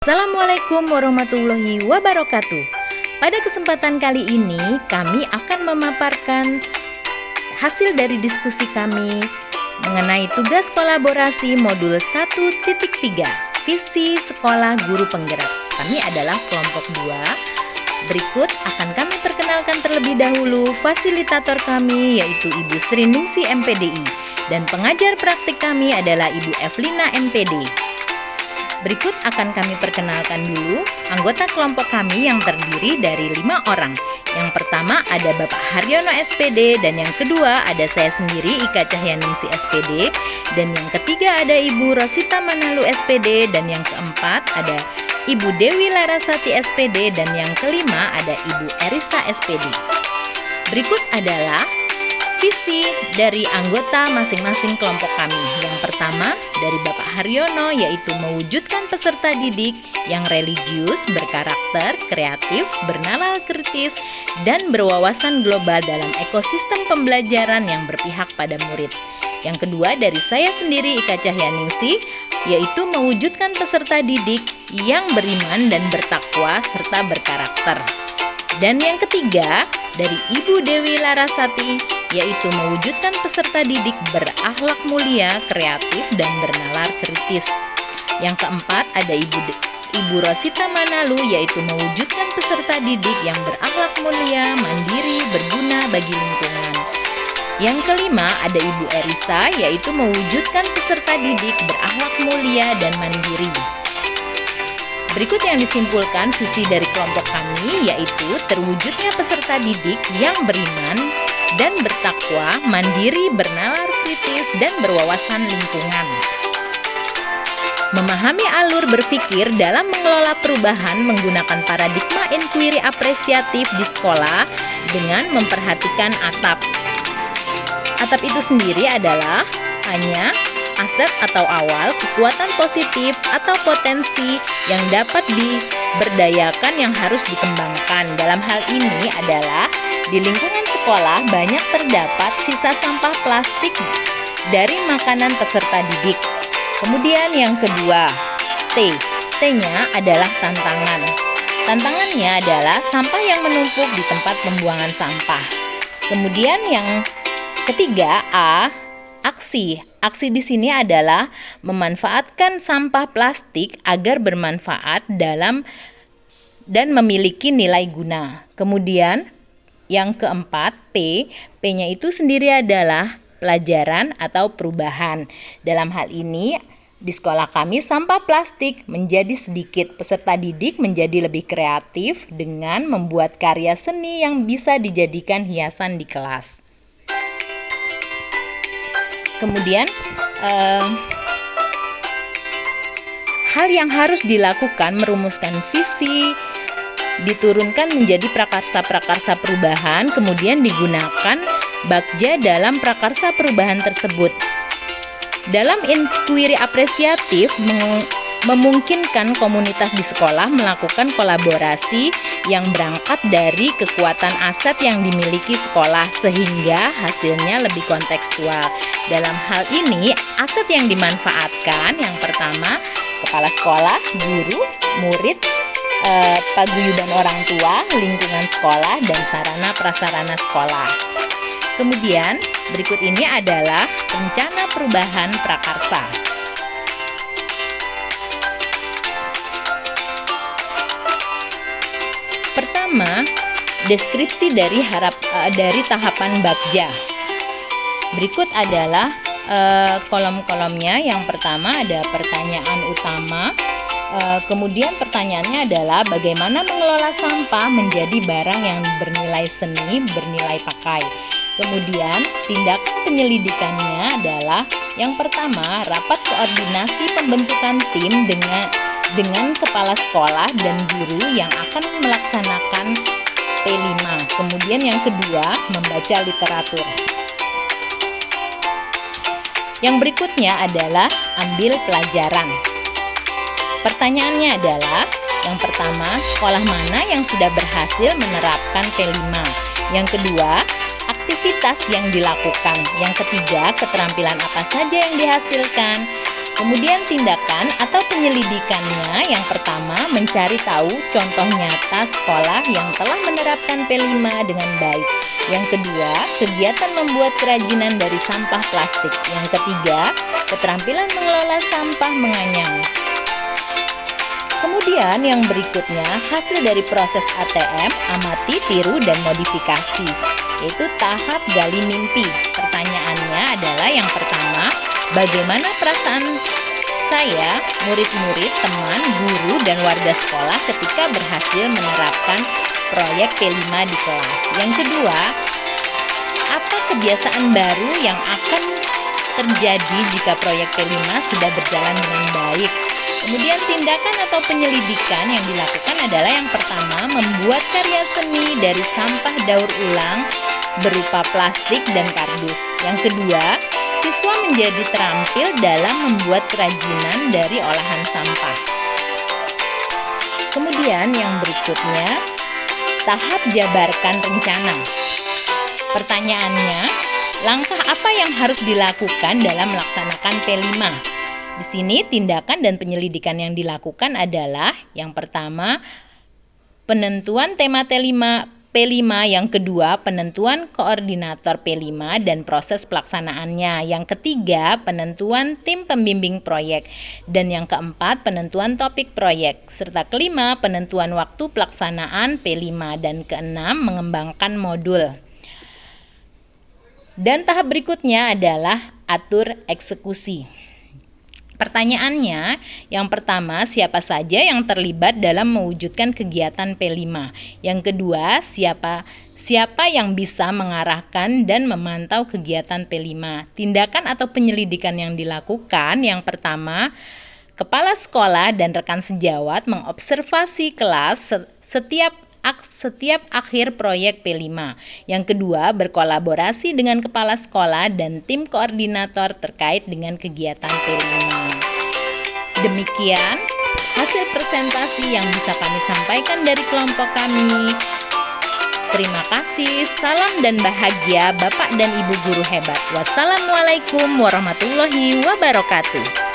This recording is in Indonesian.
Assalamualaikum warahmatullahi wabarakatuh. Pada kesempatan kali ini kami akan memaparkan hasil dari diskusi kami mengenai tugas kolaborasi modul 1.3 Visi Sekolah Guru Penggerak. Kami adalah kelompok 2. Berikut akan kami perkenalkan terlebih dahulu fasilitator kami, yaitu Ibu Sriningsi MPDI, dan pengajar praktik kami adalah Ibu Evelina MPD. Berikut akan kami perkenalkan dulu anggota kelompok kami yang terdiri dari 5 orang. Yang pertama ada Bapak Haryono SPD, dan yang kedua ada saya sendiri Ika Cahyaningsi SPD, dan yang ketiga ada Ibu Rosita Manalu SPD, dan yang keempat ada Ibu Dewi Larasati SPD, dan yang kelima ada Ibu Erisa SPD. Berikut adalah visi dari anggota masing-masing kelompok kami. Yang pertama dari Bapak Haryono, yaitu mewujudkan peserta didik yang religius, berkarakter, kreatif, bernalar kritis, dan berwawasan global dalam ekosistem pembelajaran yang berpihak pada murid. Yang kedua dari saya sendiri Ika Cahyaningsi, yaitu mewujudkan peserta didik yang beriman dan bertakwa serta berkarakter. Dan yang ketiga dari Ibu Dewi Larasati, yaitu mewujudkan peserta didik berakhlak mulia, kreatif, dan bernalar kritis. Yang keempat ada Ibu Rosita Manalu, yaitu mewujudkan peserta didik yang berakhlak mulia, mandiri, berguna bagi lingkungan. Yang kelima ada Ibu Erisa, yaitu mewujudkan peserta didik berakhlak mulia dan mandiri. Berikut yang disimpulkan visi dari kelompok kami, yaitu terwujudnya peserta didik yang beriman dan bertakwa, mandiri, bernalar kritis, dan berwawasan lingkungan. Memahami alur berpikir dalam mengelola perubahan menggunakan paradigma inquiry apresiatif di sekolah dengan memperhatikan atap. Atap itu sendiri adalah hanya aset atau awal kekuatan positif atau potensi yang dapat diberdayakan yang harus dikembangkan. Dalam hal ini adalah di lingkungan sekolah banyak terdapat sisa sampah plastik dari makanan peserta didik. Kemudian yang kedua, T-nya adalah tantangan. Tantangannya adalah sampah yang menumpuk di tempat pembuangan sampah. Kemudian yang ketiga, A, aksi. Aksi di sini adalah memanfaatkan sampah plastik agar bermanfaat dalam dan memiliki nilai guna. Kemudian yang keempat, P-nya itu sendiri adalah pelajaran atau perubahan. Dalam hal ini di sekolah kami sampah plastik menjadi sedikit, peserta didik menjadi lebih kreatif dengan membuat karya seni yang bisa dijadikan hiasan di kelas. Kemudian hal yang harus dilakukan merumuskan visi, diturunkan menjadi prakarsa-prakarsa perubahan, kemudian digunakan bakja dalam prakarsa perubahan tersebut. Dalam inquiry apresiatif memungkinkan komunitas di sekolah melakukan kolaborasi yang berangkat dari kekuatan aset yang dimiliki sekolah sehingga hasilnya lebih kontekstual. Dalam hal ini, aset yang dimanfaatkan yang pertama kepala sekolah, guru, murid, paguyuban orang tua, lingkungan sekolah, dan sarana prasarana sekolah. Kemudian berikut ini adalah rencana perubahan prakarsa. Pertama, deskripsi dari tahapan bakja. Berikut adalah kolom-kolomnya. Yang pertama ada pertanyaan utama. Kemudian pertanyaannya adalah bagaimana mengelola sampah menjadi barang yang bernilai seni, bernilai pakai. Kemudian tindakan penyelidikannya adalah yang pertama, rapat koordinasi pembentukan tim dengan kepala sekolah dan guru yang akan melaksanakan P5. Kemudian yang kedua, membaca literatur. Yang berikutnya adalah ambil pelajaran. Pertanyaannya adalah yang pertama, sekolah mana yang sudah berhasil menerapkan P5? Yang kedua, aktivitas yang dilakukan. Yang ketiga, keterampilan apa saja yang dihasilkan. Kemudian tindakan atau penyelidikannya, yang pertama mencari tahu contoh nyata sekolah yang telah menerapkan P5 dengan baik. Yang kedua, kegiatan membuat kerajinan dari sampah plastik. Yang ketiga, keterampilan mengelola sampah menganyam. Kemudian yang berikutnya, hasil dari proses ATM, amati, tiru, dan modifikasi, yaitu tahap gali mimpi. Pertanyaannya adalah yang pertama, bagaimana perasaan saya, murid-murid, teman, guru, dan warga sekolah ketika berhasil menerapkan proyek P5 di kelas? Yang kedua, apa kebiasaan baru yang akan terjadi jika proyek P5 sudah berjalan dengan baik? Kemudian tindakan atau penyelidikan yang dilakukan adalah yang pertama, membuat karya seni dari sampah daur ulang berupa plastik dan kardus. Yang kedua, siswa menjadi terampil dalam membuat kerajinan dari olahan sampah. Kemudian yang berikutnya, tahap jabarkan rencana. Pertanyaannya, langkah apa yang harus dilakukan dalam melaksanakan P5? Di sini tindakan dan penyelidikan yang dilakukan adalah yang pertama, penentuan tema P5, yang kedua, penentuan koordinator P5 dan proses pelaksanaannya. Yang ketiga, penentuan tim pembimbing proyek. Dan yang keempat, penentuan topik proyek. Serta kelima, penentuan waktu pelaksanaan P5. Dan keenam, mengembangkan modul. Dan tahap berikutnya adalah atur eksekusi. Pertanyaannya, yang pertama, siapa saja yang terlibat dalam mewujudkan kegiatan P5? Yang kedua, siapa yang bisa mengarahkan dan memantau kegiatan P5? Tindakan atau penyelidikan yang dilakukan, yang pertama, kepala sekolah dan rekan sejawat mengobservasi kelas setiap akhir proyek P5. Yang kedua, berkolaborasi dengan kepala sekolah dan tim koordinator terkait dengan kegiatan P5. Demikian hasil presentasi yang bisa kami sampaikan dari kelompok kami. Terima kasih, salam dan bahagia Bapak dan Ibu guru hebat. Wassalamualaikum warahmatullahi wabarakatuh.